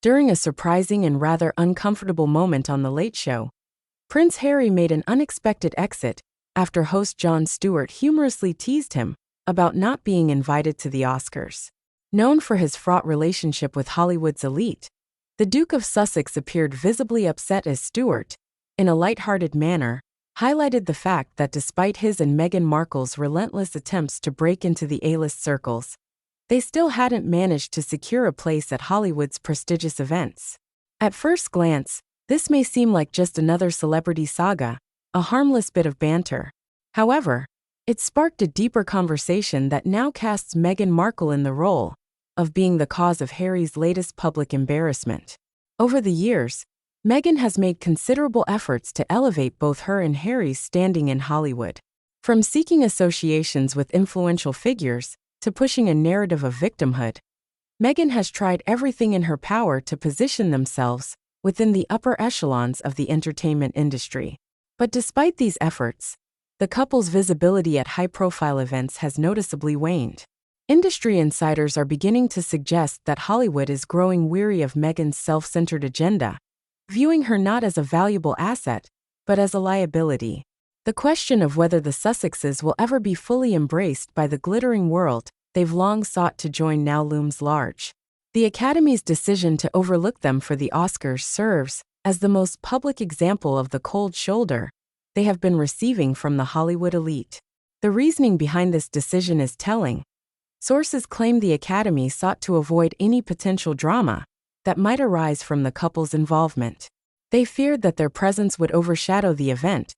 During a surprising and rather uncomfortable moment on The Late Show, Prince Harry made an unexpected exit after host Jon Stewart humorously teased him about not being invited to the Oscars. Known for his fraught relationship with Hollywood's elite, the Duke of Sussex appeared visibly upset as Stewart, in a lighthearted manner, highlighted the fact that despite his and Meghan Markle's relentless attempts to break into the A-list circles, they still hadn't managed to secure a place at Hollywood's prestigious events. At first glance, this may seem like just another celebrity saga, a harmless bit of banter. However, it sparked a deeper conversation that now casts Meghan Markle in the role of being the cause of Harry's latest public embarrassment. Over the years, Meghan has made considerable efforts to elevate both her and Harry's standing in Hollywood. From seeking associations with influential figures to pushing a narrative of victimhood, Meghan has tried everything in her power to position themselves within the upper echelons of the entertainment industry. But despite these efforts, the couple's visibility at high-profile events has noticeably waned. Industry insiders are beginning to suggest that Hollywood is growing weary of Meghan's self-centered agenda, viewing her not as a valuable asset, but as a liability. The question of whether the Sussexes will ever be fully embraced by the glittering world they've long sought to join now looms large. The Academy's decision to overlook them for the Oscars serves as the most public example of the cold shoulder they have been receiving from the Hollywood elite. The reasoning behind this decision is telling. Sources claim the Academy sought to avoid any potential drama that might arise from the couple's involvement. They feared that their presence would overshadow the event,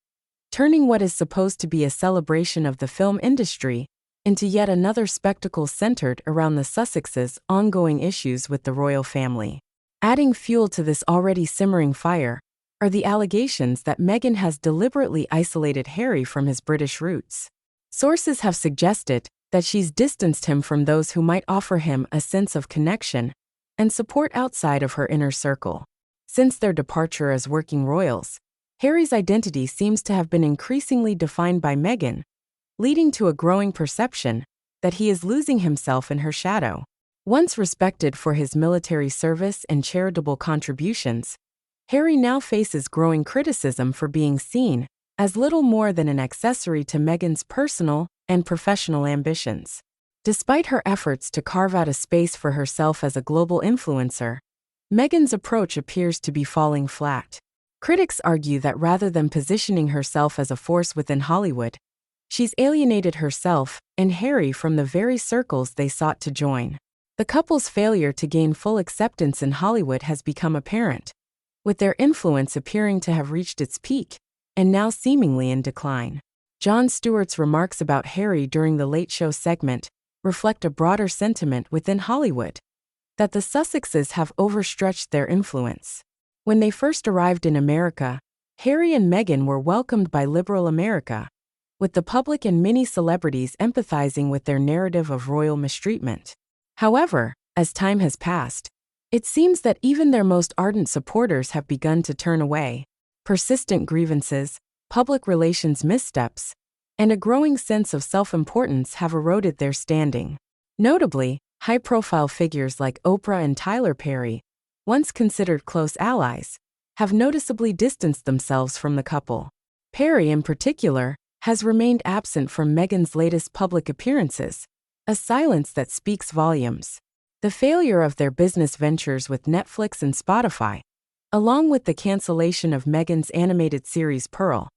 turning what is supposed to be a celebration of the film industry into yet another spectacle centered around the Sussexes' ongoing issues with the royal family. Adding fuel to this already simmering fire are the allegations that Meghan has deliberately isolated Harry from his British roots. Sources have suggested that she's distanced him from those who might offer him a sense of connection and support outside of her inner circle. Since their departure as working royals, Harry's identity seems to have been increasingly defined by Meghan, leading to a growing perception that he is losing himself in her shadow. Once respected for his military service and charitable contributions, Harry now faces growing criticism for being seen as little more than an accessory to Meghan's personal and professional ambitions. Despite her efforts to carve out a space for herself as a global influencer, Meghan's approach appears to be falling flat. Critics argue that rather than positioning herself as a force within Hollywood, she's alienated herself and Harry from the very circles they sought to join. The couple's failure to gain full acceptance in Hollywood has become apparent, with their influence appearing to have reached its peak and now seemingly in decline. Jon Stewart's remarks about Harry during the Late Show segment reflect a broader sentiment within Hollywood, that the Sussexes have overstretched their influence. When they first arrived in America, Harry and Meghan were welcomed by liberal America, with the public and many celebrities empathizing with their narrative of royal mistreatment. However, as time has passed, it seems that even their most ardent supporters have begun to turn away. Persistent grievances, public relations missteps, and a growing sense of self-importance have eroded their standing. Notably, high-profile figures like Oprah and Tyler Perry, once considered close allies, have noticeably distanced themselves from the couple. Perry, in particular, has remained absent from Meghan's latest public appearances, a silence that speaks volumes. The failure of their business ventures with Netflix and Spotify, along with the cancellation of Meghan's animated series Pearl,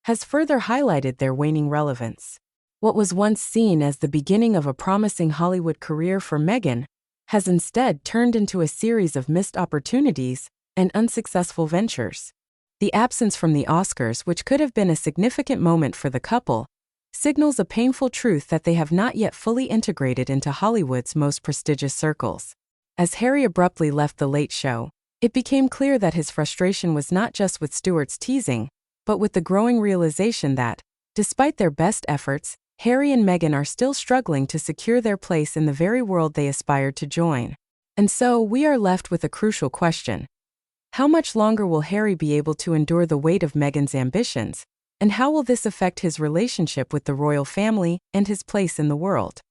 has further highlighted their waning relevance. What was once seen as the beginning of a promising Hollywood career for Meghan has instead turned into a series of missed opportunities and unsuccessful ventures. The absence from the Oscars, which could have been a significant moment for the couple, signals a painful truth that they have not yet fully integrated into Hollywood's most prestigious circles. As Harry abruptly left The Late Show, it became clear that his frustration was not just with Stewart's teasing, but with the growing realization that, despite their best efforts, Harry and Meghan are still struggling to secure their place in the very world they aspired to join. And so, we are left with a crucial question. How much longer will Harry be able to endure the weight of Meghan's ambitions, and how will this affect his relationship with the royal family and his place in the world?